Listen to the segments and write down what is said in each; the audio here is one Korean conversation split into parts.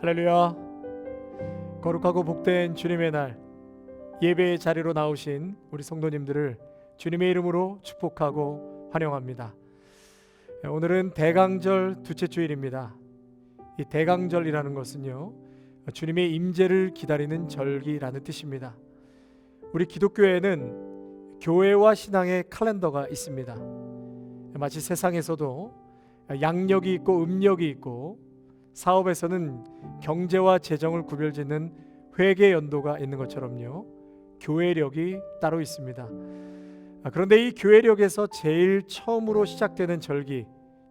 할렐루야. 거룩하고 복된 주님의 날, 예배의 자리로 나오신 우리 성도님들을 주님의 이름으로 축복하고 환영합니다. 오늘은 대강절 두째 주일입니다. 이 대강절이라는 것은요, 주님의 임재를 기다리는 절기라는 뜻입니다. 우리 기독교에는 교회와 신앙의 칼렌더가 있습니다. 마치 세상에서도 양력이 있고 음력이 있고, 사업에서는 경제와 재정을 구별짓는 회계 연도가 있는 것처럼요, 교회력이 따로 있습니다. 그런데 이 교회력에서 제일 처음으로 시작되는 절기,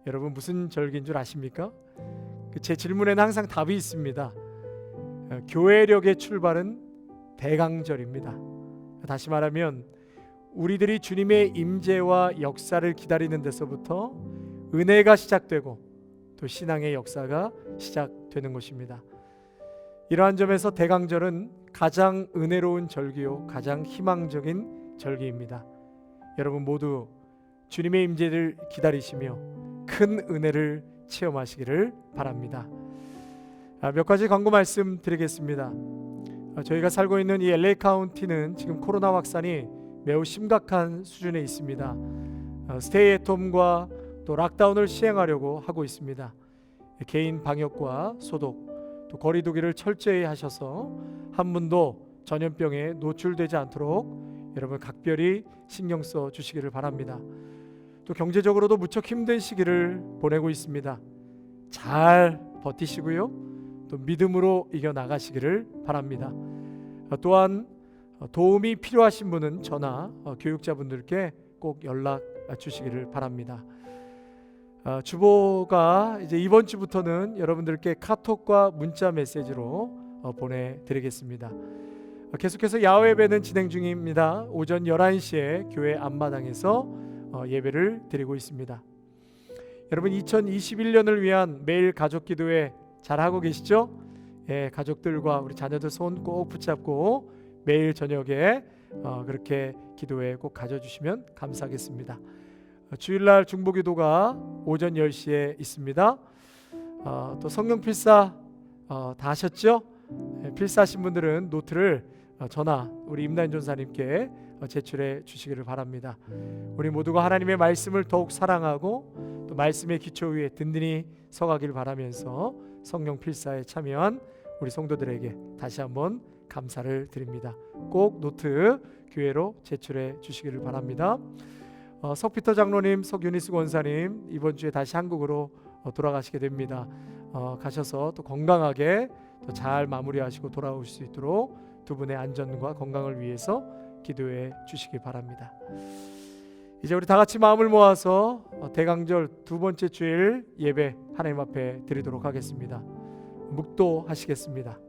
여러분 무슨 절기인 줄 아십니까? 제 질문에는 항상 답이 있습니다. 교회력의 출발은 대강절입니다. 다시 말하면 우리들이 주님의 임재와 역사를 기다리는 데서부터 은혜가 시작되고 또 신앙의 역사가 시작되는 것입니다. 이러한 점에서 대강절은 가장 은혜로운 절기요, 가장 희망적인 절기입니다. 여러분 모두 주님의 임재를 기다리시며 큰 은혜를 체험하시기를 바랍니다. 몇 가지 광고 말씀 드리겠습니다. 저희가 살고 있는 이 LA 카운티는 지금 코로나 확산이 매우 심각한 수준에 있습니다. 스테이 앳 홈과 또 락다운을 시행하려고 하고 있습니다. 개인 방역과 소독, 또 거리 두기를 철저히 하셔서 한 분도 전염병에 노출되지 않도록 여러분 각별히 신경 써 주시기를 바랍니다. 또 경제적으로도 무척 힘든 시기를 보내고 있습니다. 잘 버티시고요, 또 믿음으로 이겨나가시기를 바랍니다. 또한 도움이 필요하신 분은 저나 교육자분들께 꼭 연락 주시기를 바랍니다. 주보가 이제 이번 주부터는 여러분들께 카톡과 문자 메시지로 보내드리겠습니다. 계속해서 야외 예배는 진행 중입니다. 오전 11시에 교회 앞마당에서 예배를 드리고 있습니다. 여러분 2021년을 위한 매일 가족 기도회 잘 하고 계시죠? 예, 가족들과 우리 자녀들 손 꼭 붙잡고 매일 저녁에 그렇게 기도회 꼭 가져주시면 감사하겠습니다. 주일날 중보기도가 오전 10시에 있습니다. 또 성령 필사 다 하셨죠? 필사하신 분들은 노트를 저나 우리 임나인 전사님께 제출해 주시기를 바랍니다. 우리 모두가 하나님의 말씀을 더욱 사랑하고 또 말씀의 기초 위에 든든히 서가길 바라면서 성령 필사에 참여한 우리 성도들에게 다시 한번 감사를 드립니다. 꼭 노트 교회로 제출해 주시기를 바랍니다. 석피터 장로님, 석유니스 권사님 이번 주에 다시 한국으로 돌아가시게 됩니다. 가셔서 또 건강하게 또 잘 마무리하시고 돌아오실 수 있도록 두 분의 안전과 건강을 위해서 기도해 주시기 바랍니다. 이제 우리 다 같이 마음을 모아서 대강절 두 번째 주일 예배 하나님 앞에 드리도록 하겠습니다. 묵도하시겠습니다.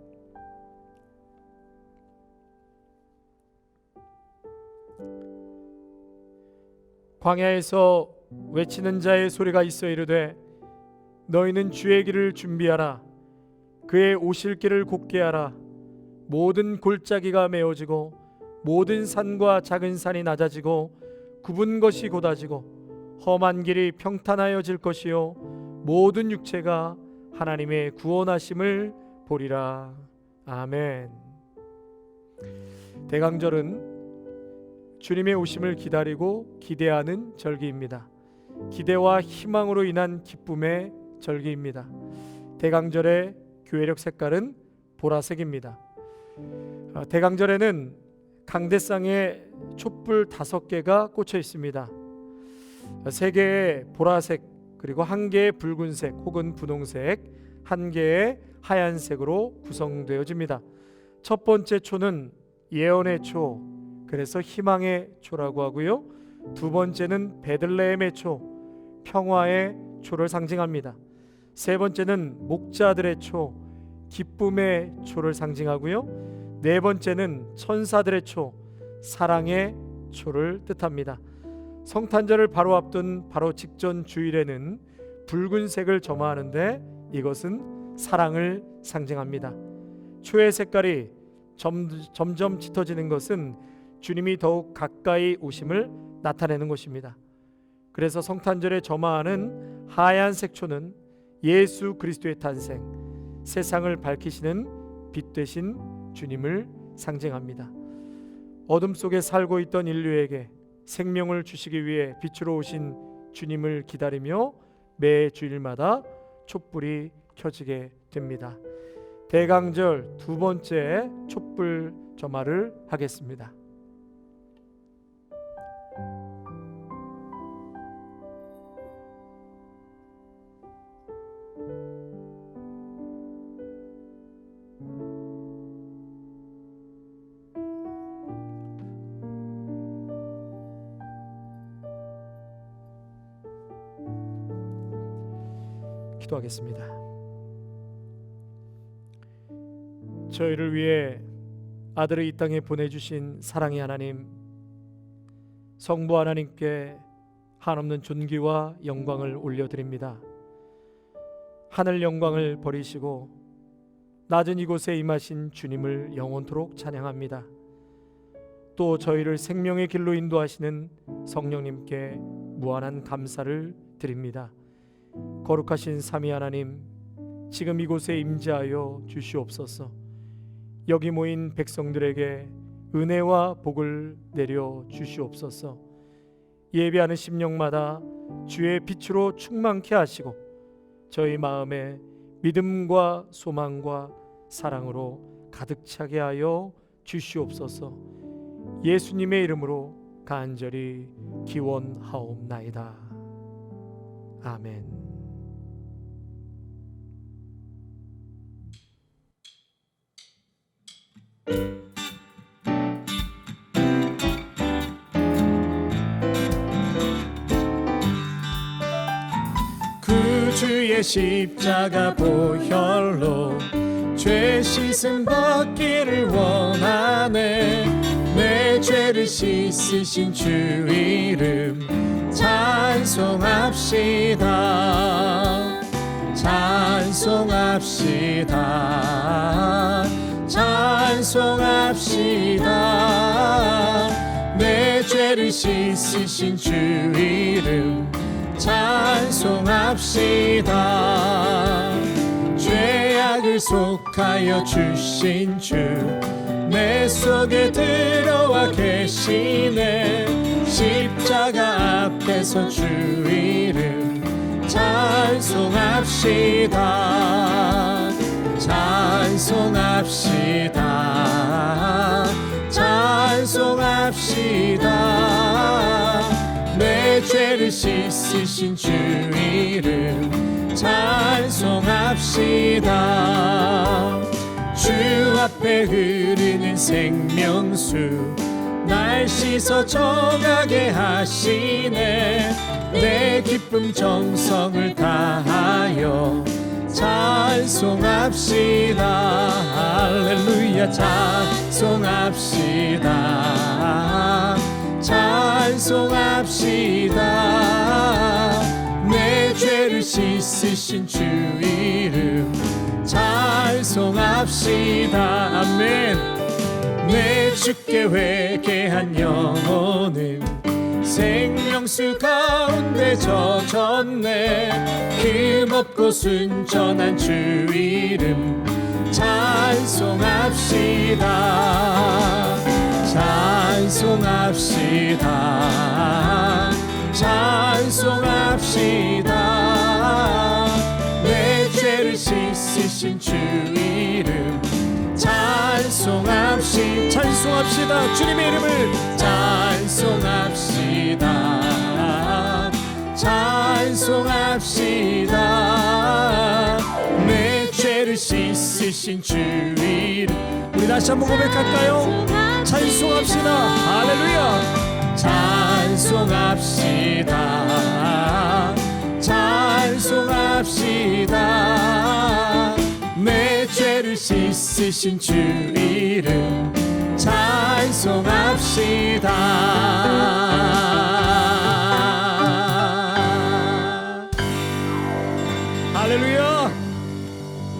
광야에서 외치는 자의 소리가 있어 이르되 너희는 주의 길을 준비하라. 그의 오실 길을 곧게 하라. 모든 골짜기가 메어지고 모든 산과 작은 산이 낮아지고 굽은 것이 곧아지고 험한 길이 평탄하여질 것이요 모든 육체가 하나님의 구원하심을 보리라. 아멘. 대강절은 주님의 오심을 기다리고 기대하는 절기입니다. 기대와 희망으로 인한 기쁨의 절기입니다. 대강절의 교회력 색깔은 보라색입니다. 대강절에는 강대상에 촛불 5개가 꽂혀 있습니다. 3개의 보라색, 그리고 1개의 붉은색 혹은 분홍색, 1개의 하얀색으로 구성되어집니다. 첫 번째 초는 예언의 초, 그래서 희망의 초라고 하고요. 두 번째는 베들레헴의 초, 평화의 초를 상징합니다. 세 번째는 목자들의 초, 기쁨의 초를 상징하고요. 네 번째는 천사들의 초, 사랑의 초를 뜻합니다. 성탄절을 바로 앞둔 바로 직전 주일에는 붉은색을 점화하는데 이것은 사랑을 상징합니다. 초의 색깔이 점점 짙어지는 것은 주님이 더욱 가까이 오심을 나타내는 것입니다. 그래서 성탄절에 점화하는 하얀색 초는 예수 그리스도의 탄생, 세상을 밝히시는 빛 되신 주님을 상징합니다. 어둠 속에 살고 있던 인류에게 생명을 주시기 위해 빛으로 오신 주님을 기다리며 매 주일마다 촛불이 켜지게 됩니다. 대강절 두 번째 촛불 점화를 하겠습니다. 기도하겠습니다. 저희를 위해 아들을 이 땅에 보내주신 사랑의 하나님, 성부 하나님께 한없는 존귀와 영광을 올려드립니다. 하늘 영광을 버리시고 낮은 이곳에 임하신 주님을 영원토록 찬양합니다. 또 저희를 생명의 길로 인도하시는 성령님께 무한한 감사를 드립니다. 거룩하신 삼위 하나님, 지금 이곳에 임재하여 주시옵소서. 여기 모인 백성들에게 은혜와 복을 내려 주시옵소서. 예배하는 심령마다 주의 빛으로 충만케 하시고 저희 마음에 믿음과 소망과 사랑으로 가득 차게 하여 주시옵소서. 예수님의 이름으로 간절히 기원하옵나이다. 아멘. 주의 십자가 보혈로 죄 씻음 받기를 원하네. 내 죄를 씻으신 주 이름 찬송합시다. 찬송합시다. 찬송합시다. 내 죄를 씻으신 주 이름 찬송합시다. 죄악을 속하여 주신 주 내 속에 들어와 계시네. 십자가 앞에서 주 이름 찬송합시다. 찬송합시다. 찬송합시다. 내 죄를 씻으신 주 이름 찬송합시다. 주 앞에 흐르는 생명수 날 씻어 정하게 하시네. 내 기쁨 정성을 다하여 찬송합시다. 할렐루야. 찬송합시다. 찬송합시다. 내 죄를 씻으신 주 이름 찬송합시다. 아멘. 내 주께 회개한 영혼은 생명수 가운데 젖었네. 힘없고 순전한 주 이름 찬송합시다. 찬송합시다. 찬송합시다. 내 죄를 씻으신 주 이름 찬송합시다. 찬송합시다. 주님의 이름을 찬송합시다. 찬송합시다. 내 죄를 씻으신 주 이름. 우리 다시 한번 고백할까요? 찬송합시다. 할렐루야. 찬송합시다. 찬송합시다. 내 죄를 씻으신 주 이름 찬송합시다. 할렐루야.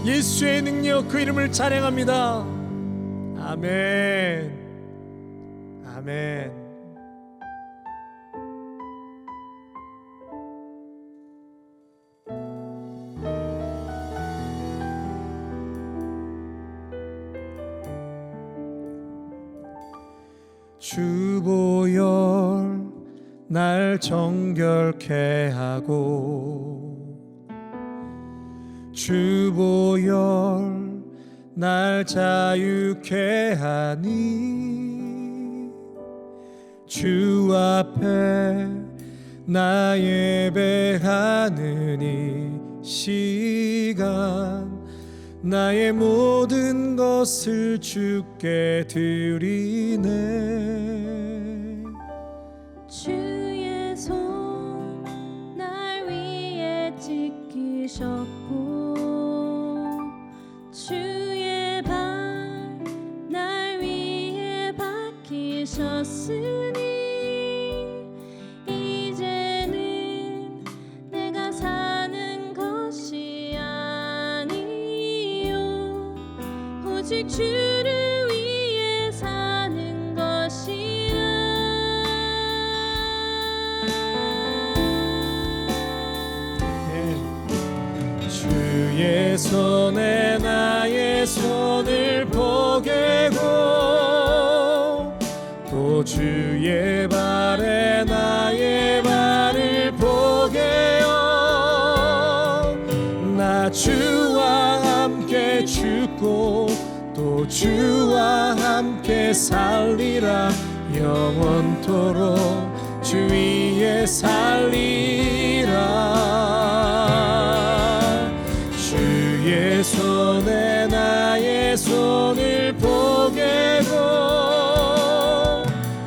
예수의 능력 그 이름을 찬양합니다. 아멘. 아멘. 주 보혈 날 정결케 하고 주 보혈 날 자유케 하니 주 앞에 나 예배하는 이 시간 나의 모든 것을 주께 드리네. 주의 손 날 위에 지키셨고 주의 발 날 위에 박히셨으니 이제는 내가 사는 것이 아니요 오직 주를 위해 사는 것이라. 주의 손에 나의 손을 포개고 또 주의 발에 나의 발을 포개어 나 주와 함께 죽고 또 주와 함께 살리라. 영원토록 주 위에 살리라. 주의 손에 나의 손을 포개고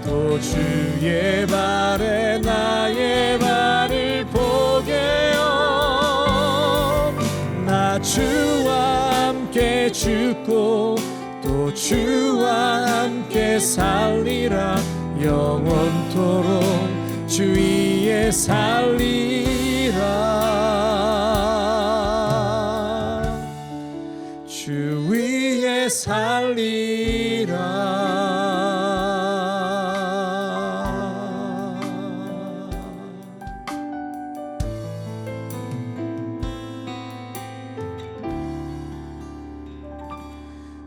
또 주의 발에 나의 발을 포개어 나 주와 함께 죽고 또 주와 함께 살리라. 영원토록 주 위에 살리라. 주 위에 살리라.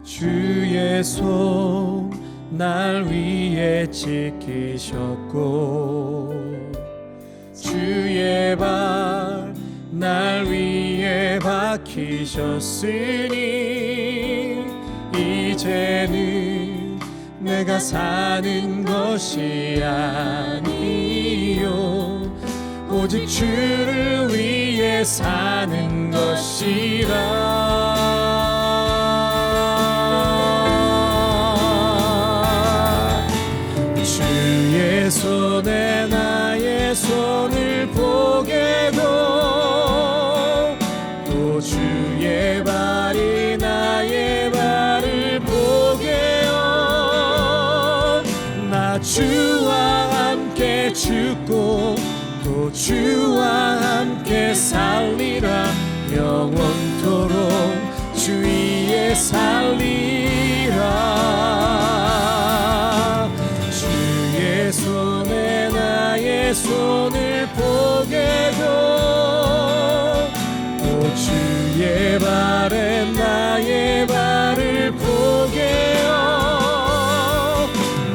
주의 손 날 위에 지키셨고 주의 발 날 위에 박히셨으니 이제는 내가 사는 것이 아니요 오직 주를 위해 사는 것이라. 주의 손에 나의 손을 포개고 또 주의 발이 나의 발을 포개어 나 주와 함께 죽고 또 주와 함께 살리라. 영원토록 주 위에 살리라. 주의 손에 나의 손을 포개고 또 주의 발에 나의 발을 포개어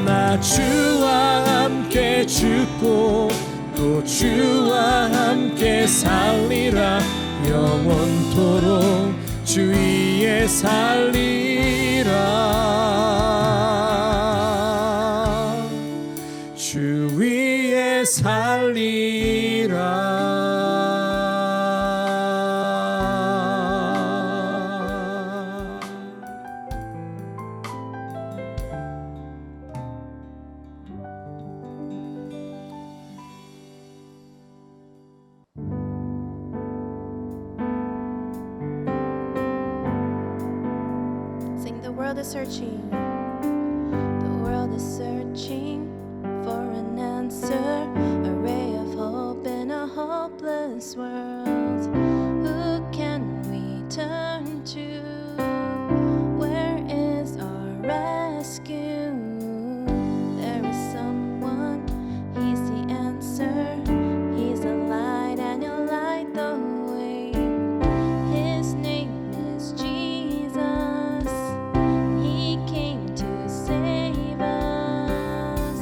나 주와 함께 죽고 또 주와 함께 살리라. 영원토록 주 위에 살리라. 주 위에 살리라. Sing, the world is searching. The world is searching for an answer, a ray of hope in a hopeless world. Who can we turn to? Where is our rescue? There is someone, he's the answer. He's the light and he'll light the way. His name is Jesus. He came to save us.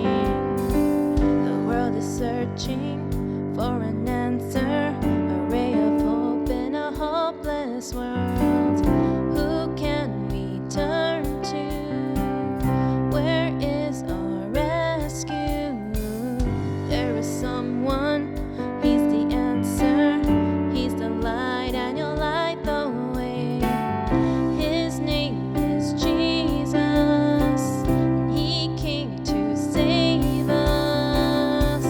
searching. The world is searching for an answer, a ray of hope in a hopeless world. Who can we turn to? Where is our rescue? There is someone, he's the answer. He's the light and you'll light the way. His name is Jesus. He came to save us.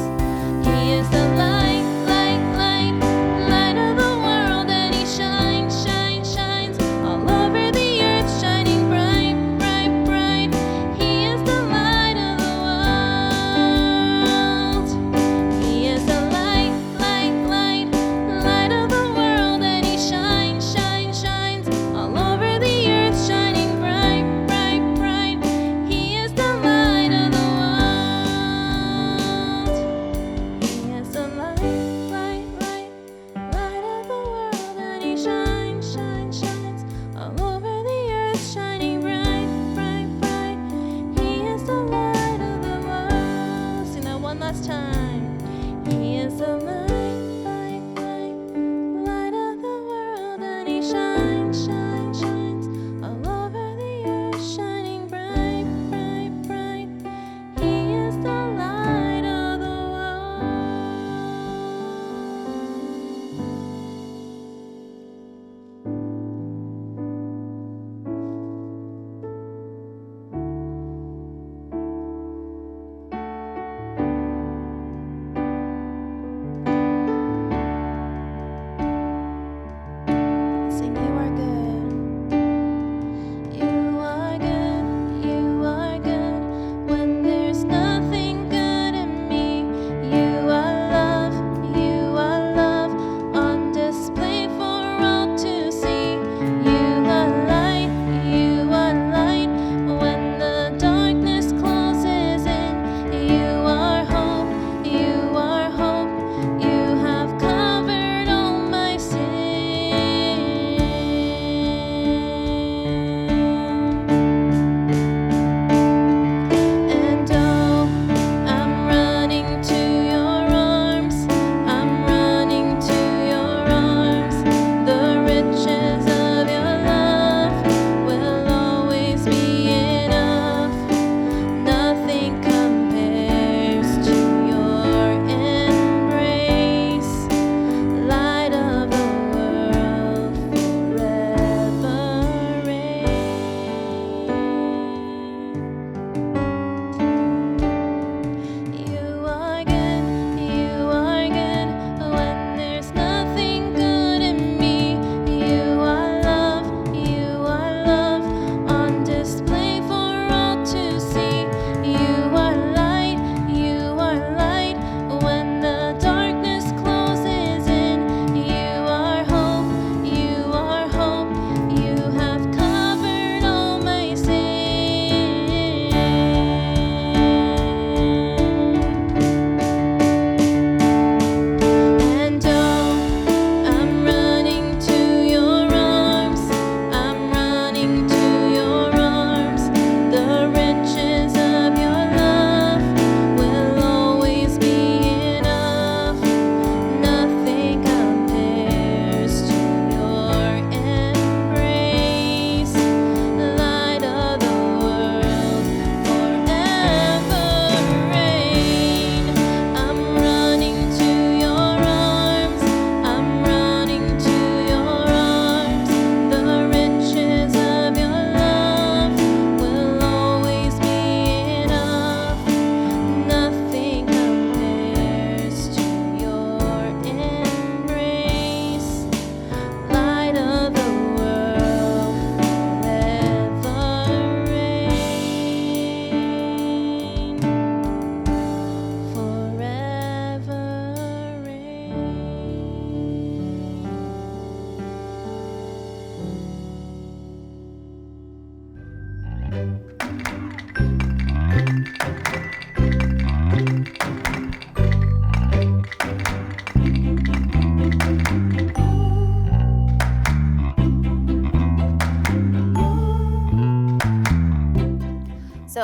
He is the light, light, light, light of the world, and he shines, shines, shines all over the earth, shining bright, bright, bright. He is the light of the world. He is the light, light, light, light of the world, and he shines, shines, shines all over the earth, shining bright, bright, bright. He is the light of the world. He is the light, light, light, light of the world, and he shines, shines, shines all over the earth, shining bright, bright, bright. He is the light of the world. Sing that one last time. He is the light, light, light, light of the world, and he shines, shines, shines all over the earth, shining bright, bright, bright. He is the light of the world.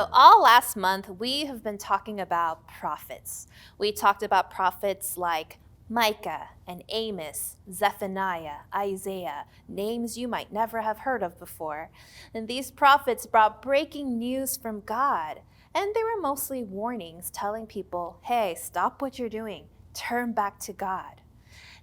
So all last month, we have been talking about prophets. We talked about prophets like Micah and Amos, Zephaniah, Isaiah, names you might never have heard of before. And these prophets brought breaking news from God. And they were mostly warnings telling people, hey, stop what you're doing. Turn back to God.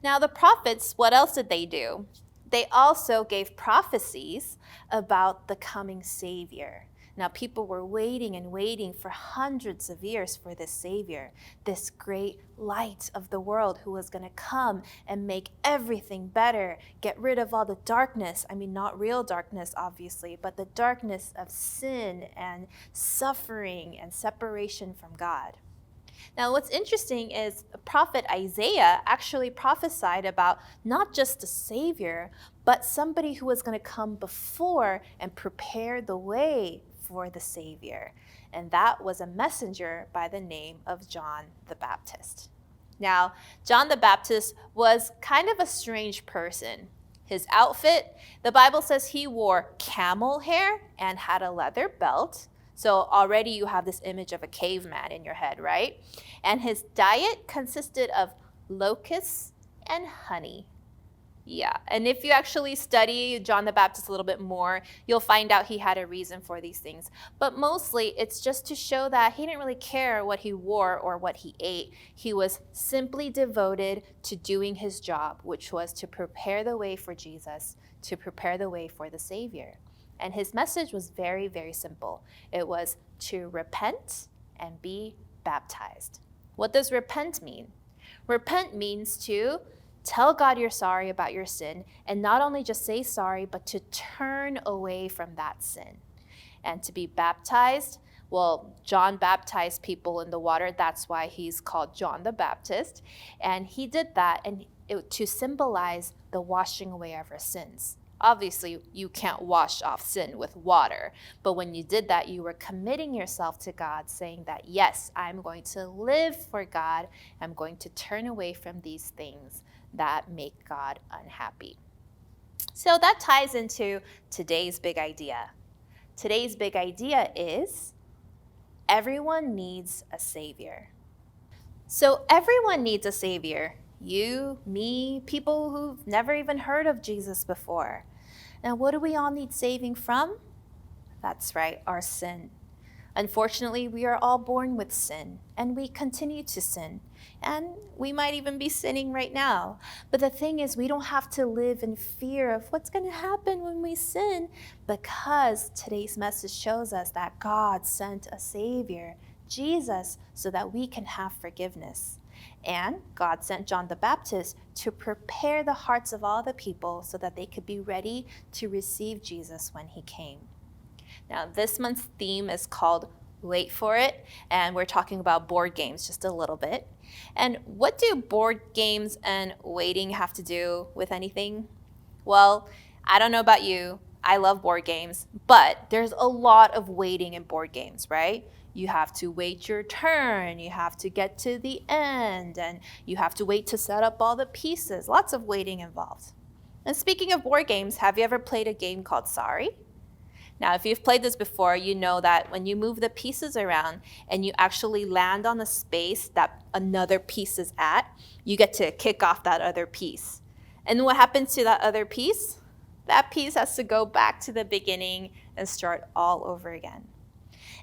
Now the prophets, what else did they do? They also gave prophecies about the coming Savior. Now, people were waiting and waiting for hundreds of years for this Savior, this great light of the world who was going to come and make everything better, get rid of all the darkness. I mean, not real darkness, obviously, but the darkness of sin and suffering and separation from God. Now, what's interesting is prophet Isaiah actually prophesied about not just a Savior, but somebody who was going to come before and prepare the way for the Savior. And that was a messenger by the name of John the Baptist. Now, John the Baptist was kind of a strange person. His outfit, the Bible says he wore camel hair and had a leather belt. So already you have this image of a caveman in your head, right? And his diet consisted of locusts and honey. Yeah, and if you actually study John the Baptist a little bit more, you'll find out he had a reason for these things. But mostly it's just to show that he didn't really care what he wore or what he ate. He was simply devoted to doing his job, which was to prepare the way for Jesus, to prepare the way for the Savior. And his message was very, very simple. It was to repent and be baptized. What does repent mean? Repent means to tell God you're sorry about your sin, and not only just say sorry, but to turn away from that sin. And to be baptized, well, John baptized people in the water. That's why he's called John the Baptist. And he did that to symbolize the washing away of our sins. Obviously, you can't wash off sin with water, but when you did that, you were committing yourself to God, saying that, yes, I'm going to live for God. I'm going to turn away from these things that make God unhappy. So that ties into today's big idea. Today's big idea is everyone needs a Savior. So everyone needs a Savior. You, me, people who've never even heard of Jesus before. Now, what do we all need saving from? That's right, our sin. Unfortunately, we are all born with sin, and we continue to sin. And we might even be sinning right now. But the thing is, we don't have to live in fear of what's going to happen when we sin, because today's message shows us that God sent a Savior, Jesus, so that we can have forgiveness. And God sent John the Baptist to prepare the hearts of all the people so that they could be ready to receive Jesus when he came. Now, this month's theme is called Wait for It, and we're talking about board games just a little bit. And what do board games and waiting have to do with anything? Well, I don't know about you. I love board games, but there's a lot of waiting in board games, right? You have to wait your turn, you have to get to the end, and you have to wait to set up all the pieces. Lots of waiting involved. And speaking of board games, have you ever played a game called Sorry? Now, if you've played this before, you know that when you move the pieces around and you actually land on a space that another piece is at, you get to kick off that other piece. And what happens to that other piece? That piece has to go back to the beginning and start all over again.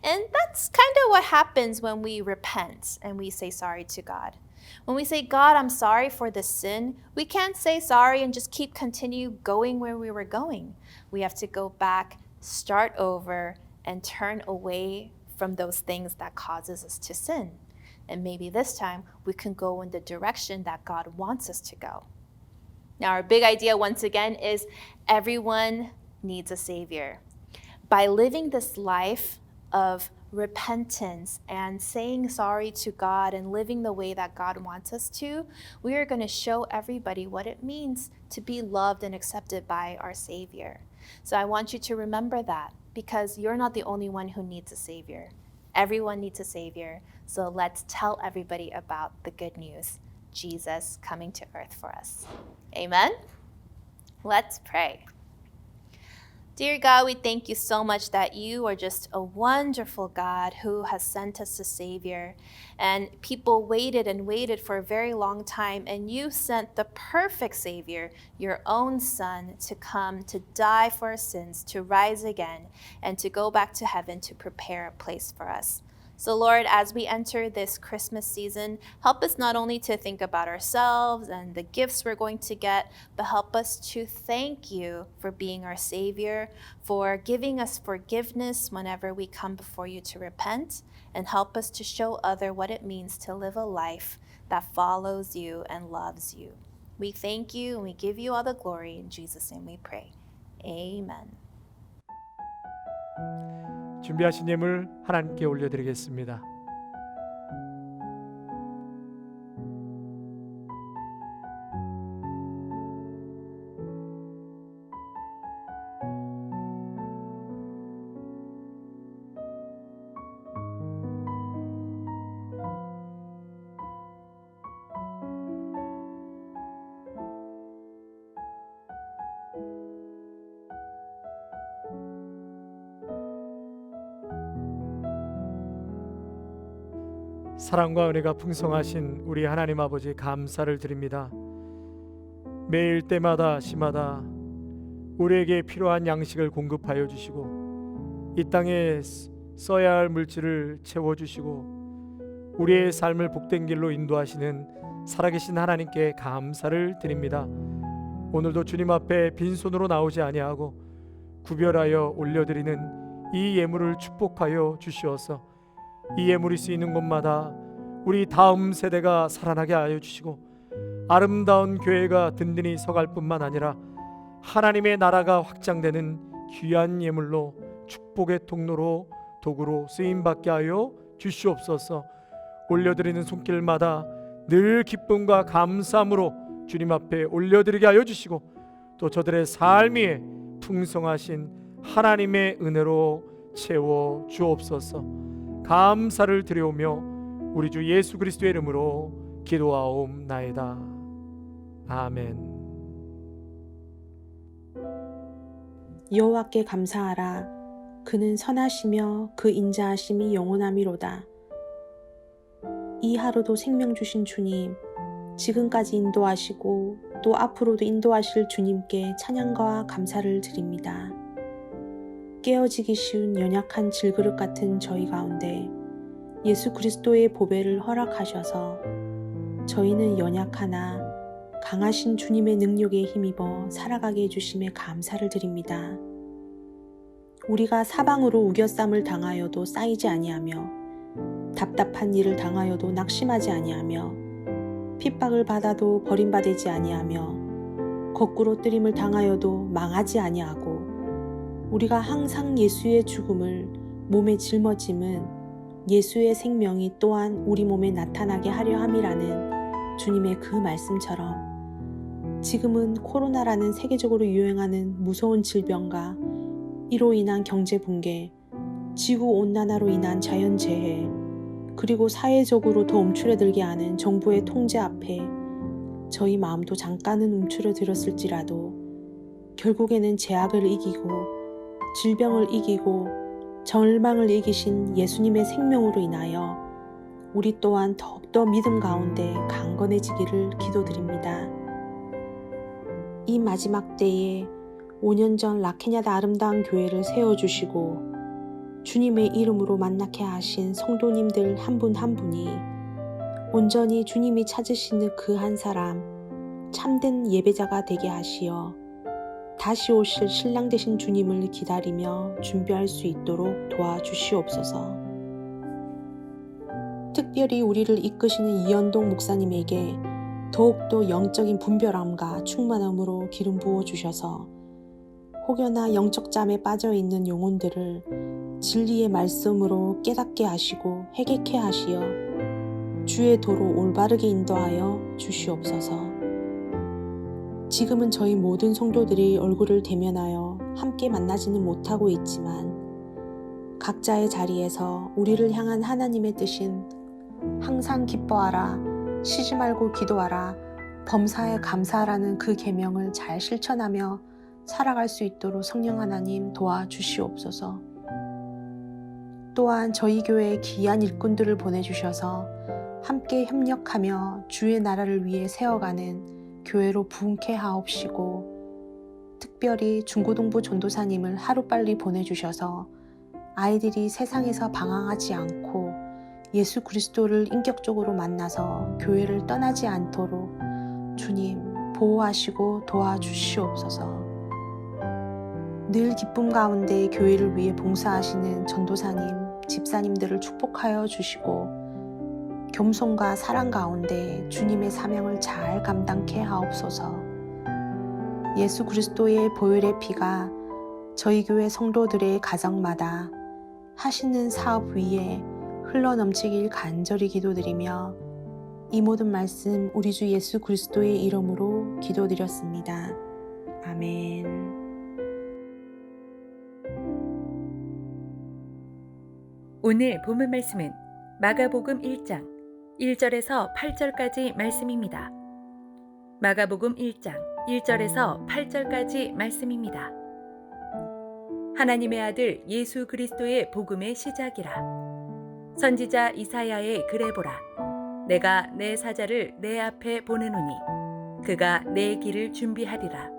And that's kind of what happens when we repent and we say sorry to God. When we say, God, I'm sorry for this sin, we can't say sorry and just continue going where we were going. We have to go back, start over, and turn away from those things that causes us to sin. And maybe this time we can go in the direction that God wants us to go. Now, our big idea once again is everyone needs a Savior. By living this life of repentance and saying sorry to God and living the way that God wants us to, we are going to show everybody what it means to be loved and accepted by our Savior. So I want you to remember that, because you're not the only one who needs a Savior. Everyone needs a Savior. So let's tell everybody about the good news, Jesus coming to earth for us. Amen? Let's pray. Dear God, we thank you so much that you are just a wonderful God who has sent us a Savior. And people waited and waited for a very long time, and you sent the perfect Savior, your own Son, to come to die for our sins, to rise again, and to go back to heaven to prepare a place for us. So Lord, as we enter this Christmas season, help us not only to think about ourselves and the gifts we're going to get, but help us to thank you for being our Savior, for giving us forgiveness whenever we come before you to repent, and help us to show others what it means to live a life that follows you and loves you. We thank you and we give you all the glory. In Jesus' name we pray. Amen. 준비하신 예물 하나님께 올려드리겠습니다. 사랑과 은혜가 풍성하신 우리 하나님 아버지 감사를 드립니다. 매일 때마다 시마다 우리에게 필요한 양식을 공급하여 주시고 이 땅에 써야 할 물질을 채워주시고 우리의 삶을 복된 길로 인도하시는 살아계신 하나님께 감사를 드립니다. 오늘도 주님 앞에 빈손으로 나오지 아니하고 구별하여 올려드리는 이 예물을 축복하여 주시어서 이 예물이 쓰이는 곳마다 우리 다음 세대가 살아나게 하여 주시고 아름다운 교회가 든든히 서갈 뿐만 아니라 하나님의 나라가 확장되는 귀한 예물로 축복의 통로로 도구로 쓰임받게 하여 주시옵소서. 올려드리는 손길마다 늘 기쁨과 감사함으로 주님 앞에 올려드리게 하여 주시고 또 저들의 삶 위에 풍성하신 하나님의 은혜로 채워 주옵소서. 감사를 드려오며 우리 주 예수 그리스도의 이름으로 기도하옵나이다. 아멘. 여호와께 감사하라. 그는 선하시며 그 인자하심이 영원하미로다. 이 하루도 생명 주신 주님, 지금까지 인도하시고 또 앞으로도 인도하실 주님께 찬양과 감사를 드립니다. 깨어지기 쉬운 연약한 질그릇 같은 저희 가운데 예수 그리스도의 보배를 허락하셔서 저희는 연약하나 강하신 주님의 능력에 힘입어 살아가게 해주심에 감사를 드립니다. 우리가 사방으로 우겨쌈을 당하여도 쌓이지 아니하며 답답한 일을 당하여도 낙심하지 아니하며 핍박을 받아도 버림받지 아니하며 거꾸로 뜨림을 당하여도 망하지 아니하고 우리가 항상 예수의 죽음을 몸에 짊어짐은 예수의 생명이 또한 우리 몸에 나타나게 하려 함이라는 주님의 그 말씀처럼 지금은 코로나라는 세계적으로 유행하는 무서운 질병과 이로 인한 경제 붕괴, 지구온난화로 인한 자연재해, 그리고 사회적으로 더 움츠러들게 하는 정부의 통제 앞에 저희 마음도 잠깐은 움츠러들었을지라도 결국에는 제약을 이기고 질병을 이기고 절망을 이기신 예수님의 생명으로 인하여 우리 또한 더욱더 믿음 가운데 강건해지기를 기도드립니다. 이 마지막 때에 5년 전 라케냐다 아름다운 교회를 세워주시고 주님의 이름으로 만나게 하신 성도님들 한 분 한 분이 온전히 주님이 찾으시는 그 한 사람 참된 예배자가 되게 하시어 다시 오실 신랑 되신 주님을 기다리며 준비할 수 있도록 도와주시옵소서. 특별히 우리를 이끄시는 이현동 목사님에게 더욱더 영적인 분별함과 충만함으로 기름 부어주셔서 혹여나 영적 잠에 빠져있는 영혼들을 진리의 말씀으로 깨닫게 하시고 회개케 하시어 주의 도로 올바르게 인도하여 주시옵소서. 지금은 저희 모든 성도들이 얼굴을 대면하여 함께 만나지는 못하고 있지만 각자의 자리에서 우리를 향한 하나님의 뜻인 항상 기뻐하라, 쉬지 말고 기도하라, 범사에 감사하라는 그 계명을 잘 실천하며 살아갈 수 있도록 성령 하나님 도와주시옵소서. 또한 저희 교회에 귀한 일꾼들을 보내주셔서 함께 협력하며 주의 나라를 위해 세워가는 교회로 부흥케 하옵시고, 특별히 중고등부 전도사님을 하루빨리 보내주셔서 아이들이 세상에서 방황하지 않고 예수 그리스도를 인격적으로 만나서 교회를 떠나지 않도록 주님 보호하시고 도와주시옵소서. 늘 기쁨 가운데 교회를 위해 봉사하시는 전도사님, 집사님들을 축복하여 주시고 겸손과 사랑 가운데 주님의 사명을 잘 감당케 하옵소서. 예수 그리스도의 보혈의 피가 저희 교회 성도들의 가정마다 하시는 사업 위에 흘러넘치길 간절히 기도드리며 이 모든 말씀 우리 주 예수 그리스도의 이름으로 기도드렸습니다. 아멘. 오늘 본문 말씀은 마가복음 1장 1절에서 8절까지 말씀입니다. 마가복음 1장 1절에서 8절까지 말씀입니다. 하나님의 아들 예수 그리스도의 복음의 시작이라. 선지자 이사야의 글에 보라. 내가 내 사자를 내 앞에 보내노니 그가 내 길을 준비하리라.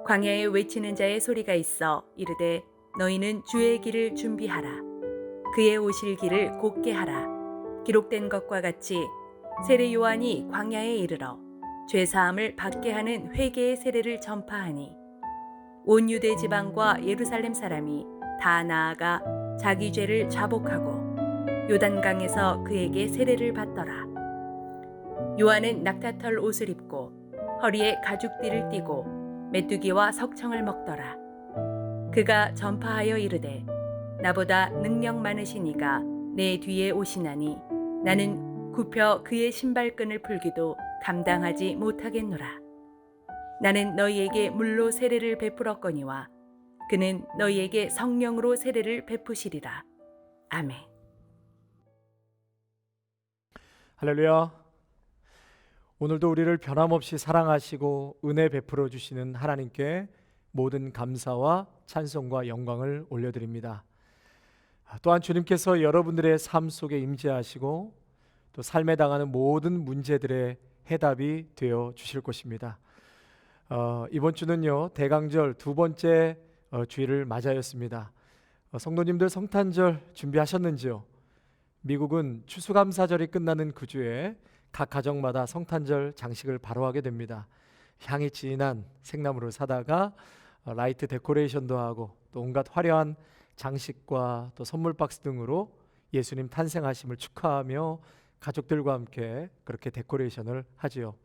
광야에 외치는 자의 소리가 있어 이르되 너희는 주의 길을 준비하라. 그의 오실 길을 곧게 하라. 기록된 것과 같이 세례 요한이 광야에 이르러 죄사함을 받게 하는 회개의 세례를 전파하니 온 유대 지방과 예루살렘 사람이 다 나아가 자기 죄를 자복하고 요단강에서 그에게 세례를 받더라. 요한은 낙타털 옷을 입고 허리에 가죽띠를 띠고 메뚜기와 석청을 먹더라. 그가 전파하여 이르되 나보다 능력 많으신 이가 내 뒤에 오시나니 나는 굽혀 그의 신발끈을 풀기도 감당하지 못하겠노라. 나는 너희에게 물로 세례를 베풀었거니와 그는 너희에게 성령으로 세례를 베푸시리라. 아멘. 할렐루야. 오늘도 우리를 변함없이 사랑하시고 은혜 베풀어 주시는 하나님께 모든 감사와 찬송과 영광을 올려드립니다. 또한 주님께서 여러분들의 삶 속에 임재하시고 또 삶에 당하는 모든 문제들의 해답이 되어 주실 것입니다. 이번 주는요 대강절 두 번째 주일을 맞이하였습니다. 성도님들 성탄절 준비하셨는지요? 미국은 추수감사절이 끝나는 그 주에 각 가정마다 성탄절 장식을 바로 하게 됩니다. 향이 진한 생나무를 사다가 라이트 데코레이션도 하고 또 온갖 화려한 장식과 또 선물 박스 등으로 예수님 탄생하심을 축하하며 가족들과 함께 그렇게 데코레이션을 하지요.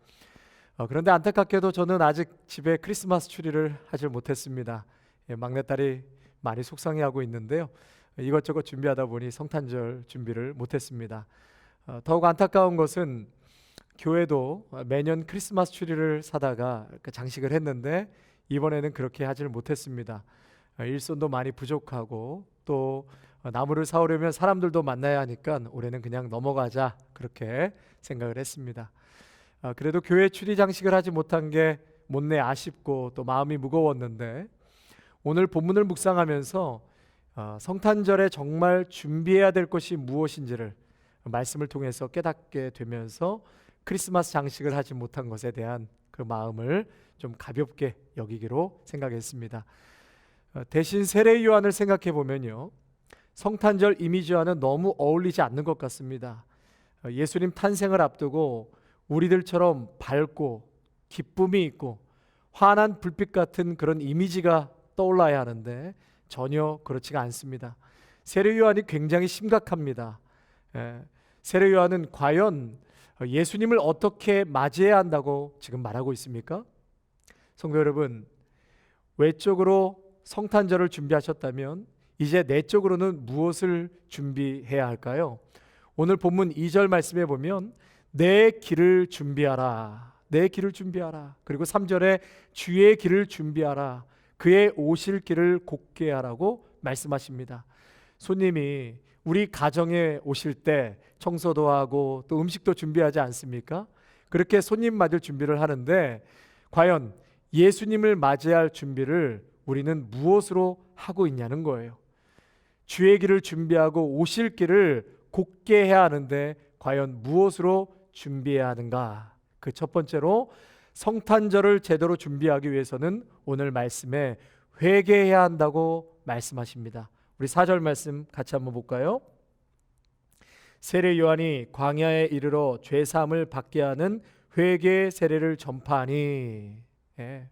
그런데 안타깝게도 저는 아직 집에 크리스마스 추리를 하질 못했습니다. 막내딸이 많이 속상해하고 있는데요. 이것저것 준비하다 보니 성탄절 준비를 못했습니다. 더욱 안타까운 것은 교회도 매년 크리스마스 추리를 사다가 장식을 했는데 이번에는 그렇게 하지를 못했습니다. 일손도 많이 부족하고 또 나무를 사오려면 사람들도 만나야 하니까 올해는 그냥 넘어가자 그렇게 생각을 했습니다. 그래도 교회 추리 장식을 하지 못한 게 못내 아쉽고 또 마음이 무거웠는데 오늘 본문을 묵상하면서 성탄절에 정말 준비해야 될 것이 무엇인지를 말씀을 통해서 깨닫게 되면서 크리스마스 장식을 하지 못한 것에 대한 그 마음을 좀 가볍게 여기기로 생각했습니다. 대신 세례 요한을 생각해 보면요 성탄절 이미지와는 너무 어울리지 않는 것 같습니다. 예수님 탄생을 앞두고 우리들처럼 밝고 기쁨이 있고 환한 불빛 같은 그런 이미지가 떠올라야 하는데 전혀 그렇지가 않습니다. 세례 요한이 굉장히 심각합니다. 세례 요한은 과연 예수님을 어떻게 맞이해야 한다고 지금 말하고 있습니까? 성도 여러분, 외적으로 성탄절을 준비하셨다면 이제 내적으로는 무엇을 준비해야 할까요? 오늘 본문 2절 말씀에 보면 내 길을 준비하라, 내 길을 준비하라. 그리고 3절에 주의 길을 준비하라, 그의 오실 길을 곧게 하라고 말씀하십니다. 손님이 우리 가정에 오실 때 청소도 하고 또 음식도 준비하지 않습니까? 그렇게 손님 맞을 준비를 하는데 과연 예수님을 맞이할 준비를 우리는 무엇으로 하고 있냐는 거예요. 주의 길을 준비하고 오실 길을 곧게 해야 하는데 과연 무엇으로 준비해야 하는가? 그 첫 번째로 성탄절을 제대로 준비하기 위해서는 오늘 말씀에 회개해야 한다고 말씀하십니다. 우리 4절 말씀 같이 한번 볼까요? 세례 요한이 광야에 이르러 죄 사함을 받게 하는 회개의 세례를 전파하니. 예.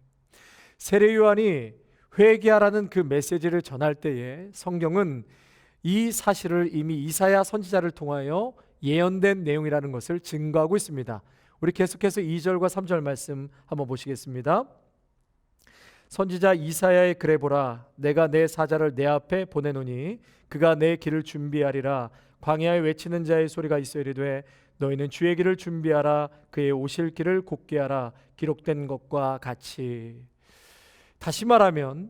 세례 요한이 회개하라는 그 메시지를 전할 때에 성경은 이 사실을 이미 이사야 선지자를 통하여 예언된 내용이라는 것을 증거하고 있습니다. 우리 계속해서 2절과 3절 말씀 한번 보시겠습니다. 선지자 이사야의 글에 보라, 내가 내 사자를 내 앞에 보내노니 그가 내 길을 준비하리라. 광야에 외치는 자의 소리가 있어 이르되 너희는 주의 길을 준비하라. 그의 오실 길을 곧게 하라. 기록된 것과 같이. 다시 말하면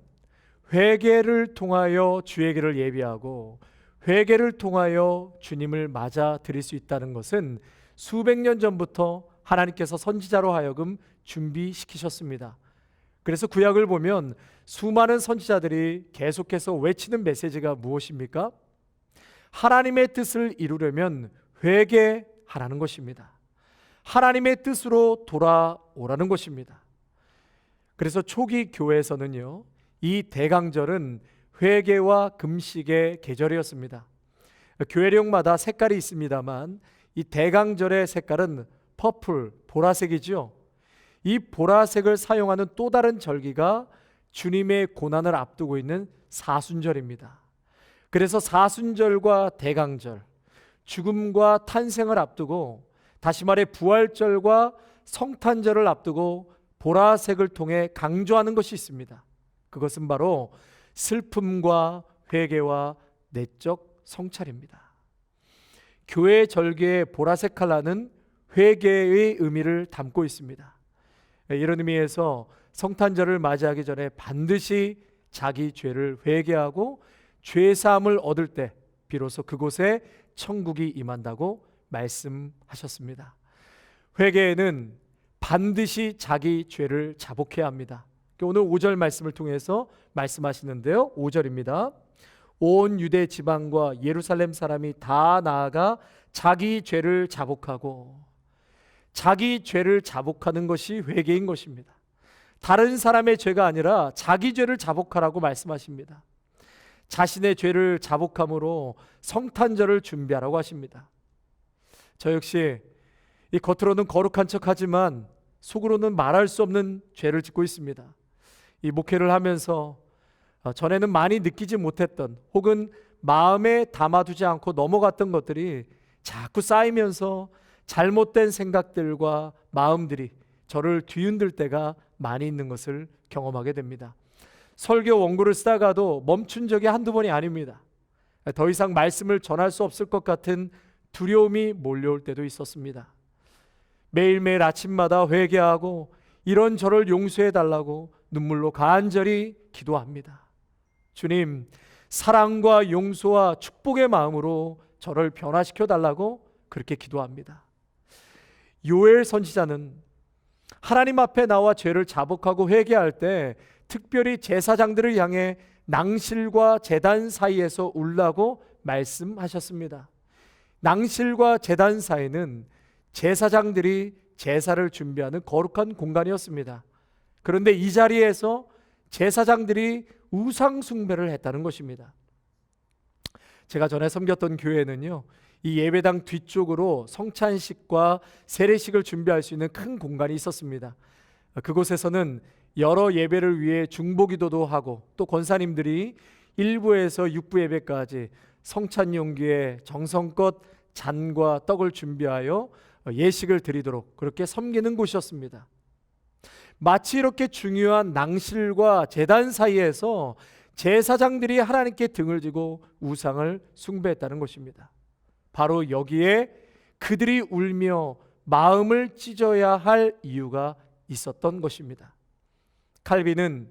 회개를 통하여 주의 길을 예비하고 회개를 통하여 주님을 맞아 드릴 수 있다는 것은 수백 년 전부터 하나님께서 선지자로 하여금 준비시키셨습니다. 그래서 구약을 보면 수많은 선지자들이 계속해서 외치는 메시지가 무엇입니까? 하나님의 뜻을 이루려면 회개하라는 것입니다. 하나님의 뜻으로 돌아오라는 것입니다. 그래서 초기 교회에서는요, 이 대강절은 회개와 금식의 계절이었습니다. 교회령마다 색깔이 있습니다만 이 대강절의 색깔은 퍼플, 보라색이죠. 이 보라색을 사용하는 또 다른 절기가 주님의 고난을 앞두고 있는 사순절입니다. 그래서 사순절과 대강절, 죽음과 탄생을 앞두고, 다시 말해 부활절과 성탄절을 앞두고 보라색을 통해 강조하는 것이 있습니다. 그것은 바로 슬픔과 회개와 내적 성찰입니다. 교회 절기의 보라색 컬러는 회개의 의미를 담고 있습니다. 이런 의미에서 성탄절을 맞이하기 전에 반드시 자기 죄를 회개하고 죄 사함을 얻을 때 비로소 그곳에 천국이 임한다고 말씀하셨습니다. 회개에는 반드시 자기 죄를 자복해야 합니다. 오늘 5절 말씀을 통해서 말씀하시는데요. 5절입니다. 온 유대 지방과 예루살렘 사람이 다 나아가 자기 죄를 자복하고, 자기 죄를 자복하는 것이 회개인 것입니다. 다른 사람의 죄가 아니라 자기 죄를 자복하라고 말씀하십니다. 자신의 죄를 자복함으로 성탄절을 준비하라고 하십니다. 저 역시 이 겉으로는 거룩한 척하지만 속으로는 말할 수 없는 죄를 짓고 있습니다. 이 목회를 하면서 전에는 많이 느끼지 못했던, 혹은 마음에 담아두지 않고 넘어갔던 것들이 자꾸 쌓이면서 잘못된 생각들과 마음들이 저를 뒤흔들 때가 많이 있는 것을 경험하게 됩니다. 설교 원고를 쓰다가도 멈춘 적이 한두 번이 아닙니다. 더 이상 말씀을 전할 수 없을 것 같은 두려움이 몰려올 때도 있었습니다. 매일매일 아침마다 회개하고 이런 저를 용서해 달라고 눈물로 간절히 기도합니다. 주님, 사랑과 용서와 축복의 마음으로 저를 변화시켜 달라고 그렇게 기도합니다. 요엘 선지자는 하나님 앞에 나와 죄를 자복하고 회개할 때 특별히 제사장들을 향해 낭실과 제단 사이에서 울라고 말씀하셨습니다. 낭실과 제단 사이는 제사장들이 제사를 준비하는 거룩한 공간이었습니다. 그런데 이 자리에서 제사장들이 우상 숭배를 했다는 것입니다. 제가 전에 섬겼던 교회는요, 이 예배당 뒤쪽으로 성찬식과 세례식을 준비할 수 있는 큰 공간이 있었습니다. 그곳에서는 여러 예배를 위해 중보기도도 하고, 또 권사님들이 1부에서 6부 예배까지 성찬 용기에 정성껏 잔과 떡을 준비하여 예식을 드리도록 그렇게 섬기는 곳이었습니다. 마치 이렇게 중요한 낭실과 제단 사이에서 제사장들이 하나님께 등을 지고 우상을 숭배했다는 것입니다. 바로 여기에 그들이 울며 마음을 찢어야 할 이유가 있었던 것입니다. 칼빈은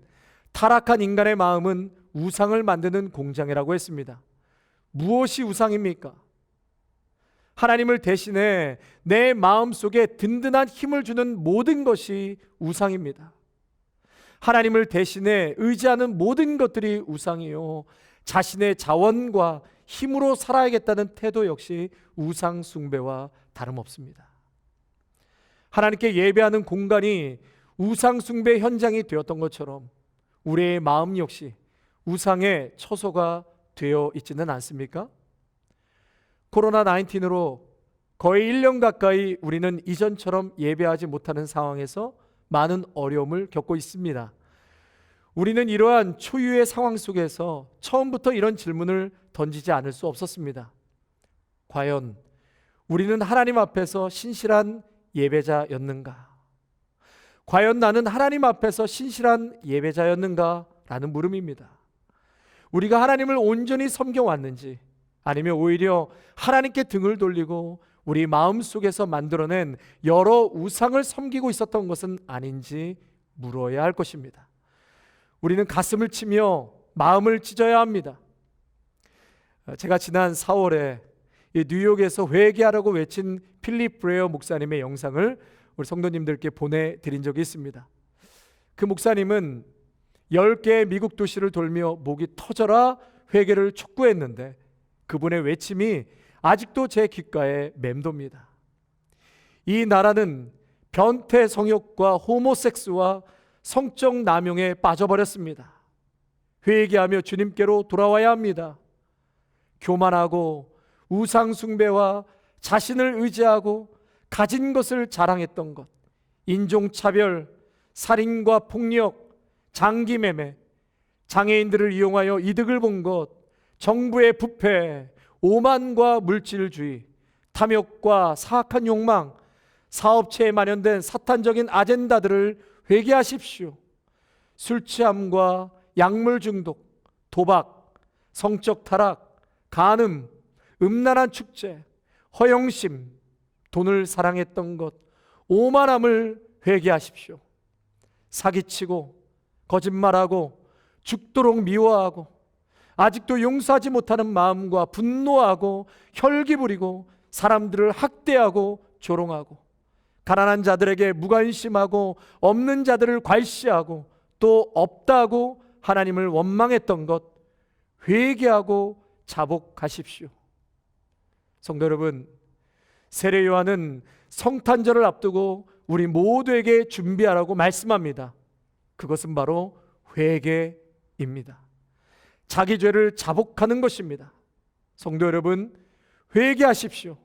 타락한 인간의 마음은 우상을 만드는 공장이라고 했습니다. 무엇이 우상입니까? 하나님을 대신해 내 마음속에 든든한 힘을 주는 모든 것이 우상입니다. 하나님을 대신해 의지하는 모든 것들이 우상이요, 자신의 자원과 힘으로 살아야겠다는 태도 역시 우상 숭배와 다름없습니다. 하나님께 예배하는 공간이 우상 숭배 현장이 되었던 것처럼 우리의 마음 역시 우상의 처소가 되어 있지는 않습니까? 코로나19으로 거의 1년 가까이 우리는 이전처럼 예배하지 못하는 상황에서 많은 어려움을 겪고 있습니다. 우리는 이러한 초유의 상황 속에서 처음부터 이런 질문을 던지지 않을 수 없었습니다. 과연 우리는 하나님 앞에서 신실한 예배자였는가? 과연 나는 하나님 앞에서 신실한 예배자였는가? 라는 물음입니다. 우리가 하나님을 온전히 섬겨왔는지, 아니면 오히려 하나님께 등을 돌리고 우리 마음속에서 만들어낸 여러 우상을 섬기고 있었던 것은 아닌지 물어야 할 것입니다. 우리는 가슴을 치며 마음을 찢어야 합니다. 제가 지난 4월에 뉴욕에서 회개하라고 외친 필립 브레어 목사님의 영상을 우리 성도님들께 보내드린 적이 있습니다. 그 목사님은 10개의 미국 도시를 돌며 목이 터져라 회개를 촉구했는데 그분의 외침이 아직도 제 귓가에 맴돕니다. 이 나라는 변태 성욕과 호모섹스와 성적 남용에 빠져버렸습니다. 회개하며 주님께로 돌아와야 합니다. 교만하고 우상 숭배와 자신을 의지하고 가진 것을 자랑했던 것, 인종차별, 살인과 폭력, 장기매매, 장애인들을 이용하여 이득을 본 것, 정부의 부패, 오만과 물질주의, 탐욕과 사악한 욕망, 사업체에 만연된 사탄적인 아젠다들을 회개하십시오. 술 취함과 약물 중독, 도박, 성적 타락, 간음, 음란한 축제, 허영심, 돈을 사랑했던 것, 오만함을 회개하십시오. 사기치고 거짓말하고 죽도록 미워하고 아직도 용서하지 못하는 마음과 분노하고 혈기 부리고 사람들을 학대하고 조롱하고 가난한 자들에게 무관심하고 없는 자들을 괄시하고 또 없다고 하나님을 원망했던 것 회개하고 자복하십시오. 성도 여러분, 세례 요한은 성탄절을 앞두고 우리 모두에게 준비하라고 말씀합니다. 그것은 바로 회개입니다. 자기 죄를 자복하는 것입니다. 성도 여러분, 회개하십시오.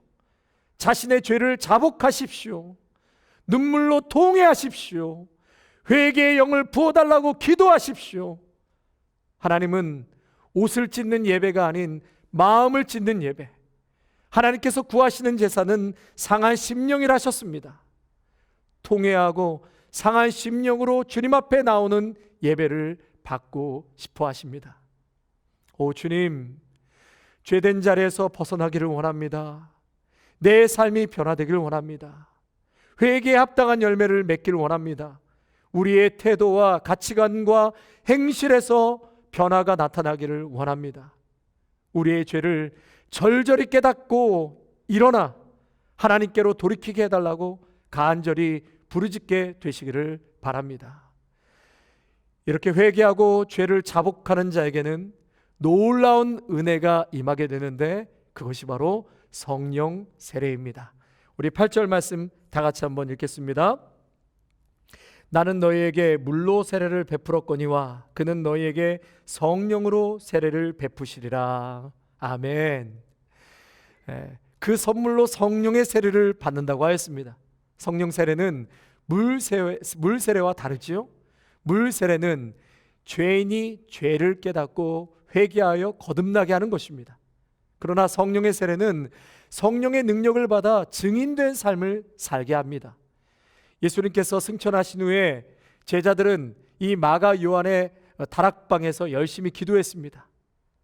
자신의 죄를 자복하십시오. 눈물로 통회하십시오. 회개의 영을 부어달라고 기도하십시오. 하나님은 옷을 찢는 예배가 아닌 마음을 찢는 예배, 하나님께서 구하시는 제사는 상한 심령이라 하셨습니다. 통회하고 상한 심령으로 주님 앞에 나오는 예배를 받고 싶어 하십니다. 오 주님, 죄된 자리에서 벗어나기를 원합니다. 내 삶이 변화되기를 원합니다. 회개에 합당한 열매를 맺기를 원합니다. 우리의 태도와 가치관과 행실에서 변화가 나타나기를 원합니다. 우리의 죄를 절절히 깨닫고 일어나 하나님께로 돌이키게 해달라고 간절히 부르짖게 되시기를 바랍니다. 이렇게 회개하고 죄를 자복하는 자에게는 놀라운 은혜가 임하게 되는데 그것이 바로 성령 세례입니다. 우리 8절 말씀 다 같이 한번 읽겠습니다. 나는 너희에게 물로 세례를 베풀었거니와 그는 너희에게 성령으로 세례를 베푸시리라. 아멘. 그 선물로 성령의 세례를 받는다고 하였습니다. 성령 세례는 물 세례와 다르지요. 물 세례는 죄인이 죄를 깨닫고 회개하여 거듭나게 하는 것입니다. 그러나 성령의 세례는 성령의 능력을 받아 증인된 삶을 살게 합니다. 예수님께서 승천하신 후에 제자들은 이 마가 요한의 다락방에서 열심히 기도했습니다.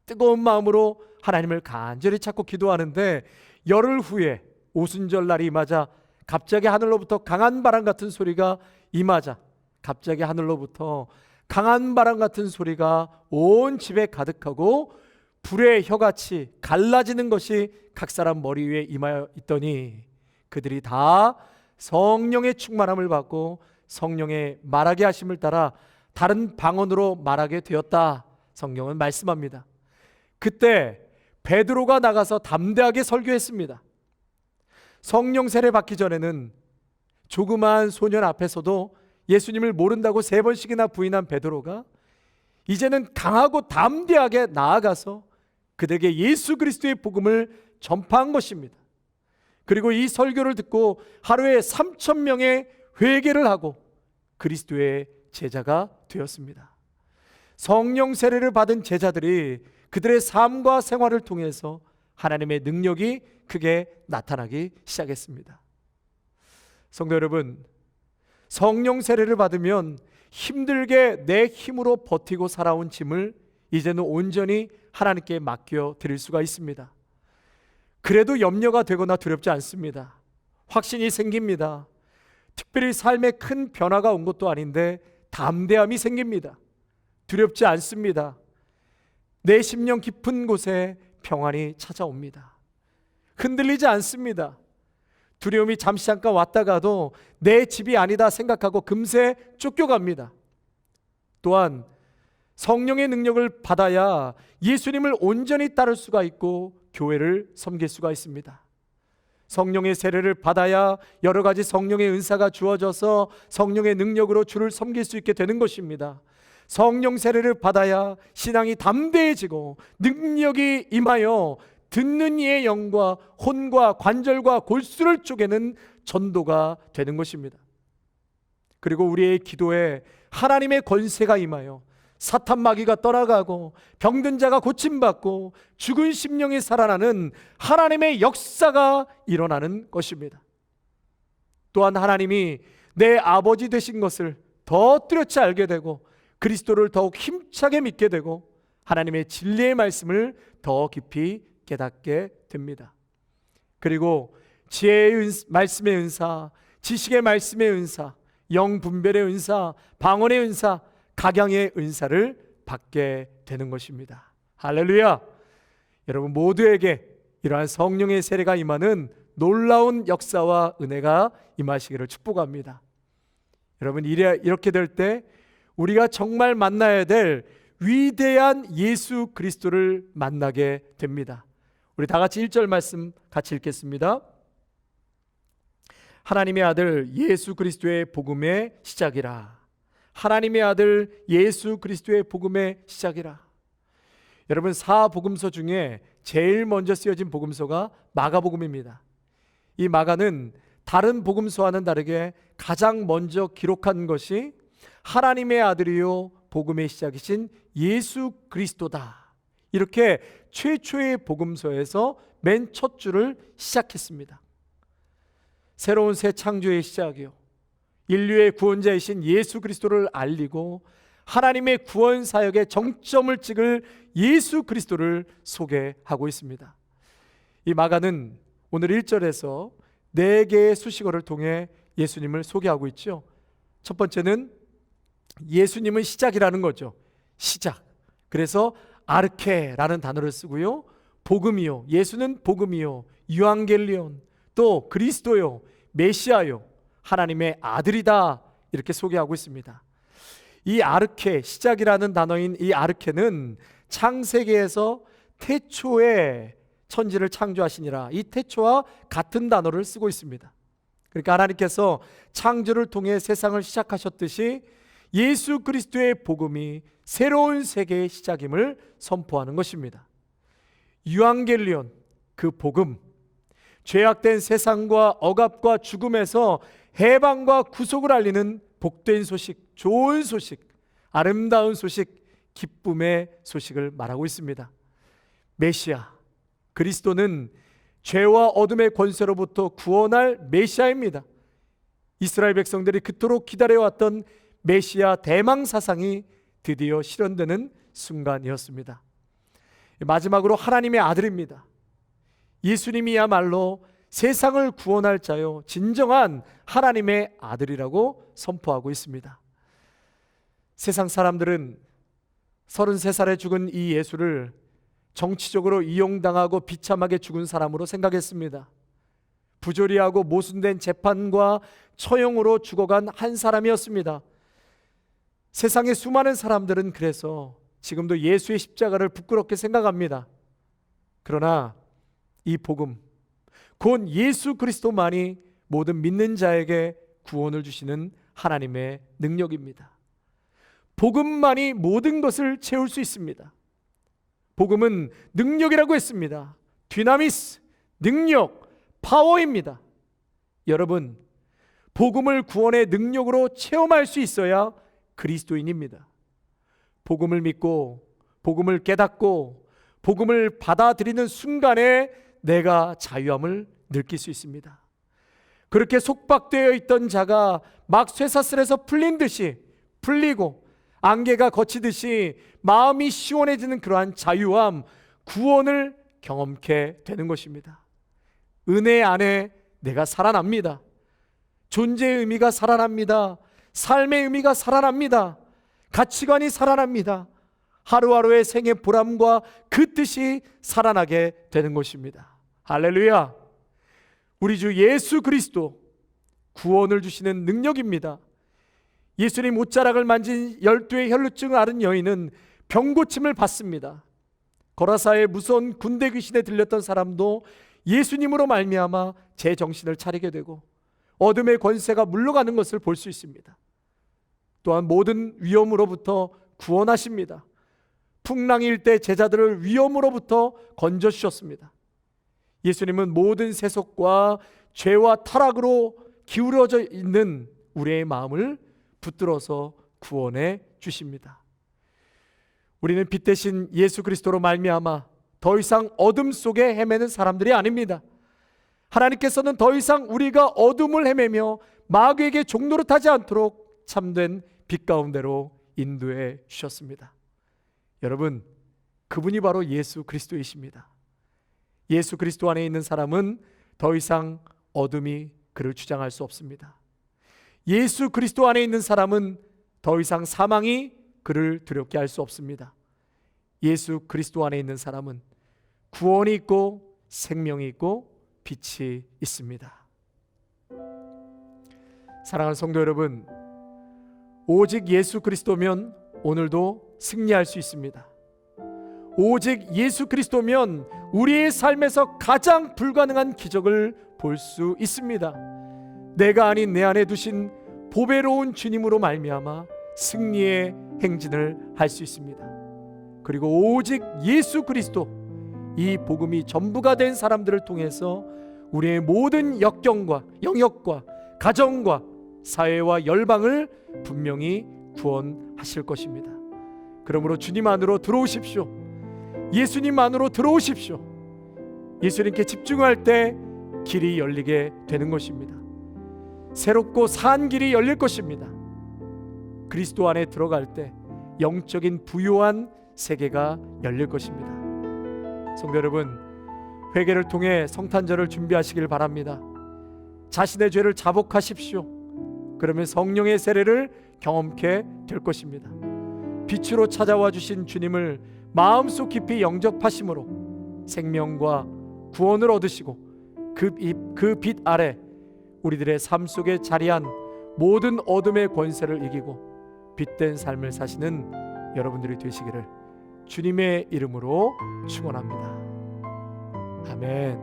뜨거운 마음으로 하나님을 간절히 찾고 기도하는데 열흘 후에 오순절 날이 임하자 갑자기 하늘로부터 강한 바람 같은 소리가 임하자 갑자기 하늘로부터 강한 바람 같은 소리가 온 집에 가득하고 불의 혀같이 갈라지는 것이 각 사람 머리 위에 임하여 있더니 그들이 다 성령의 충만함을 받고 성령의 말하게 하심을 따라 다른 방언으로 말하게 되었다. 성경은 말씀합니다. 그때 베드로가 나가서 담대하게 설교했습니다. 성령 세례 받기 전에는 조그마한 소년 앞에서도 예수님을 모른다고 3번씩이나 부인한 베드로가 이제는 강하고 담대하게 나아가서 그들에게 예수 그리스도의 복음을 전파한 것입니다. 그리고 이 설교를 듣고 하루에 3,000명의 회개를 하고 그리스도의 제자가 되었습니다. 성령 세례를 받은 제자들이 그들의 삶과 생활을 통해서 하나님의 능력이 크게 나타나기 시작했습니다. 성도 여러분, 성령 세례를 받으면 힘들게 내 힘으로 버티고 살아온 짐을 이제는 온전히 하나님께 맡겨 드릴 수가 있습니다. 그래도 염려가 되거나 두렵지 않습니다. 확신이 생깁니다. 특별히 삶에 큰 변화가 온 것도 아닌데 담대함이 생깁니다. 두렵지 않습니다. 내 심령 깊은 곳에 평안이 찾아옵니다. 흔들리지 않습니다. 두려움이 잠시 잠깐 왔다가도 내 집이 아니다 생각하고 금세 쫓겨갑니다. 또한 성령의 능력을 받아야 예수님을 온전히 따를 수가 있고 교회를 섬길 수가 있습니다. 성령의 세례를 받아야 여러 가지 성령의 은사가 주어져서 성령의 능력으로 주를 섬길 수 있게 되는 것입니다. 성령 세례를 받아야 신앙이 담대해지고 능력이 임하여 듣는 이의 영과 혼과 관절과 골수를 쪼개는 전도가 되는 것입니다. 그리고 우리의 기도에 하나님의 권세가 임하여 사탄 마귀가 떠나가고 병든 자가 고침받고 죽은 심령이 살아나는 하나님의 역사가 일어나는 것입니다. 또한 하나님이 내 아버지 되신 것을 더 뚜렷이 알게 되고 그리스도를 더욱 힘차게 믿게 되고 하나님의 진리의 말씀을 더 깊이 깨닫게 됩니다. 그리고 지혜의 말씀의 은사, 지식의 말씀의 은사, 영분별의 은사, 방언의 은사, 각양의 은사를 받게 되는 것입니다. 할렐루야! 여러분 모두에게 이러한 성령의 세례가 임하는 놀라운 역사와 은혜가 임하시기를 축복합니다. 여러분 이렇게 될 때 우리가 정말 만나야 될 위대한 예수 그리스도를 만나게 됩니다. 우리 다 같이 1절 말씀 같이 읽겠습니다. 하나님의 아들 예수 그리스도의 복음의 시작이라. 하나님의 아들 예수 그리스도의 복음의 시작이라. 여러분 사복음서 중에 제일 먼저 쓰여진 복음서가 마가복음입니다. 이 마가는 다른 복음서와는 다르게 가장 먼저 기록한 것이 하나님의 아들이요 복음의 시작이신 예수 그리스도다. 이렇게 최초의 복음서에서 맨 첫 줄을 시작했습니다. 새로운 새 창조의 시작이요 인류의 구원자이신 예수 그리스도를 알리고 하나님의 구원 사역의 정점을 찍을 예수 그리스도를 소개하고 있습니다. 이 마가는 오늘 1절에서 4개의 수식어를 통해 예수님을 소개하고 있죠. 첫 번째는 예수님은 시작이라는 거죠. 시작. 그래서 아르케라는 단어를 쓰고요. 복음이요. 예수는 복음이요. 유앙겔리온. 또 그리스도요. 메시아요. 하나님의 아들이다. 이렇게 소개하고 있습니다. 이 아르케, 시작이라는 단어인 이 아르케는 창세기에서 태초에 천지를 창조하시니라. 이 태초와 같은 단어를 쓰고 있습니다. 그러니까 하나님께서 창조를 통해 세상을 시작하셨듯이 예수 그리스도의 복음이 새로운 세계의 시작임을 선포하는 것입니다. 유앙겔리온, 그 복음, 죄악된 세상과 억압과 죽음에서 해방과 구속을 알리는 복된 소식, 좋은 소식, 아름다운 소식, 기쁨의 소식을 말하고 있습니다. 메시아, 그리스도는 죄와 어둠의 권세로부터 구원할 메시아입니다. 이스라엘 백성들이 그토록 기다려왔던 메시아 대망 사상이 드디어 실현되는 순간이었습니다. 마지막으로 하나님의 아들입니다. 예수님이야말로 세상을 구원할 자요 진정한 하나님의 아들이라고 선포하고 있습니다. 세상 사람들은 33살에 죽은 이 예수를 정치적으로 이용당하고 비참하게 죽은 사람으로 생각했습니다. 부조리하고 모순된 재판과 처형으로 죽어간 한 사람이었습니다. 세상의 수많은 사람들은 그래서 지금도 예수의 십자가를 부끄럽게 생각합니다. 그러나 이 복음, 곧 예수 그리스도만이 모든 믿는 자에게 구원을 주시는 하나님의 능력입니다. 복음만이 모든 것을 채울 수 있습니다. 복음은 능력이라고 했습니다. 디나미스, 능력, 파워입니다. 여러분, 복음을 구원의 능력으로 체험할 수 있어야 그리스도인입니다. 복음을 믿고 복음을 깨닫고 복음을 받아들이는 순간에 내가 자유함을 느낄 수 있습니다. 그렇게 속박되어 있던 자가 막 쇠사슬에서 풀린 듯이 풀리고 안개가 거치듯이 마음이 시원해지는 그러한 자유함, 구원을 경험케 되는 것입니다. 은혜 안에 내가 살아납니다. 존재의 의미가 살아납니다. 삶의 의미가 살아납니다. 가치관이 살아납니다. 하루하루의 생의 보람과 그 뜻이 살아나게 되는 것입니다. 할렐루야! 우리 주 예수 그리스도 구원을 주시는 능력입니다. 예수님 옷자락을 만진 12의 혈루증을 앓은 여인은 병고침을 받습니다. 거라사의 무서운 군대 귀신에 들렸던 사람도 예수님으로 말미암아 제 정신을 차리게 되고 어둠의 권세가 물러가는 것을 볼 수 있습니다. 또한 모든 위험으로부터 구원하십니다. 풍랑일 때 제자들을 위험으로부터 건져주셨습니다. 예수님은 모든 세속과 죄와 타락으로 기울어져 있는 우리의 마음을 붙들어서 구원해 주십니다. 우리는 빛 대신 예수 그리스도로 말미암아 더 이상 어둠 속에 헤매는 사람들이 아닙니다. 하나님께서는 더 이상 우리가 어둠을 헤매며 마귀에게 종노릇하지 않도록 참된 빛 가운데로 인도해 주셨습니다. 여러분, 그분이 바로 예수 그리스도이십니다. 예수 그리스도 안에 있는 사람은 더 이상 어둠이 그를 주장할 수 없습니다. 예수 그리스도 안에 있는 사람은 더 이상 사망이 그를 두렵게 할 수 없습니다. 예수 그리스도 안에 있는 사람은 구원이 있고 생명이 있고 빛이 있습니다. 사랑하는 성도 여러분, 오직 예수 그리스도면 오늘도 승리할 수 있습니다. 오직 예수 그리스도면 우리의 삶에서 가장 불가능한 기적을 볼 수 있습니다. 내가 아닌 내 안에 두신 보배로운 주님으로 말미암아 승리의 행진을 할 수 있습니다. 그리고 오직 예수 그리스도, 이 복음이 전부가 된 사람들을 통해서 우리의 모든 역경과 영역과 가정과 사회와 열방을 분명히 구원하실 것입니다. 그러므로 주님 안으로 들어오십시오. 예수님 안으로 들어오십시오. 예수님께 집중할 때 길이 열리게 되는 것입니다. 새롭고 산 길이 열릴 것입니다. 그리스도 안에 들어갈 때 영적인 부요한 세계가 열릴 것입니다. 성도 여러분, 회개를 통해 성탄절을 준비하시길 바랍니다. 자신의 죄를 자복하십시오. 그러면 성령의 세례를 경험케 될 것입니다. 빛으로 찾아와 주신 주님을 마음속 깊이 영접하심으로 생명과 구원을 얻으시고 그 빛 아래 우리들의 삶 속에 자리한 모든 어둠의 권세를 이기고 빛된 삶을 사시는 여러분들이 되시기를 주님의 이름으로 축원합니다. 아멘.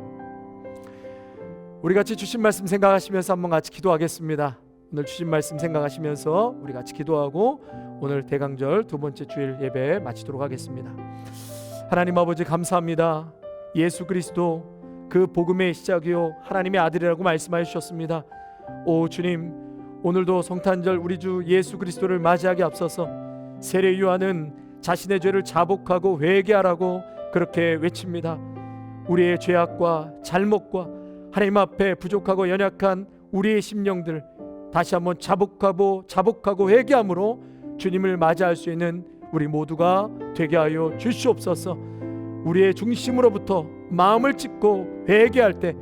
우리 같이 주신 말씀 생각하시면서 한번 같이 기도하겠습니다. 오늘 주신 말씀 생각하시면서 우리 같이 기도하고 오늘 대강절 두 번째 주일 예배 마치도록 하겠습니다. 하나님 아버지 감사합니다. 예수 그리스도 그 복음의 시작이요 하나님의 아들이라고 말씀하여 주셨습니다. 오 주님, 오늘도 성탄절 우리 주 예수 그리스도를 맞이하기 앞서서 세례 요한은 자신의 죄를 자복하고 회개하라고 그렇게 외칩니다. 우리의 죄악과 잘못과 하나님 앞에 부족하고 연약한 우리의 심령들 다시 한번 자복하고 회개함으로 주님을 맞이할 수 있는 우리 모두가 되게 하여 주시옵소서. 우리의 중심으로부터 마음을 찢고 회개할 때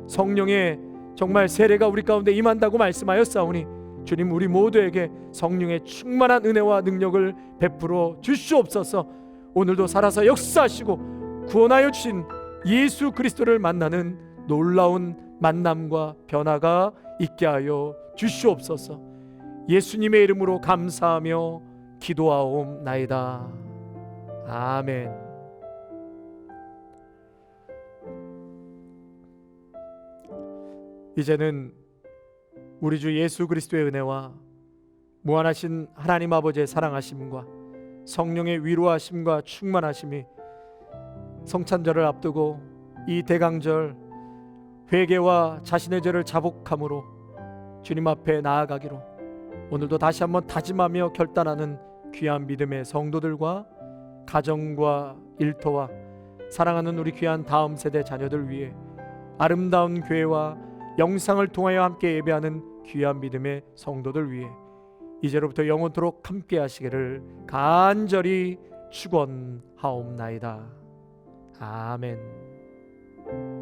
성령의 정말 세례가 우리 가운데 임한다고 말씀하였사오니 주님, 우리 모두에게 성령의 충만한 은혜와 능력을 베풀어 주시옵소서. 오늘도 살아서 역사하시고 구원하여 주신 예수 그리스도를 만나는 놀라운 만남과 변화가 있게 하여 주시옵소서. 예수님의 이름으로 감사하며 기도하옵나이다. 아멘. 이제는 우리 주 예수 그리스도의 은혜와 무한하신 하나님 아버지의 사랑하심과 성령의 위로하심과 충만하심이 성찬절을 앞두고 이 대강절 회개와 자신의 죄를 자복함으로 주님 앞에 나아가기로 오늘도 다시 한번 다짐하며 결단하는 귀한 믿음의 성도들과 가정과 일터와 사랑하는 우리 귀한 다음 세대 자녀들 위해 아름다운 교회와 영상을 통하여 함께 예배하는 귀한 믿음의 성도들 위해 이제로부터 영원토록 함께 하시기를 간절히 축원하옵나이다. 아멘.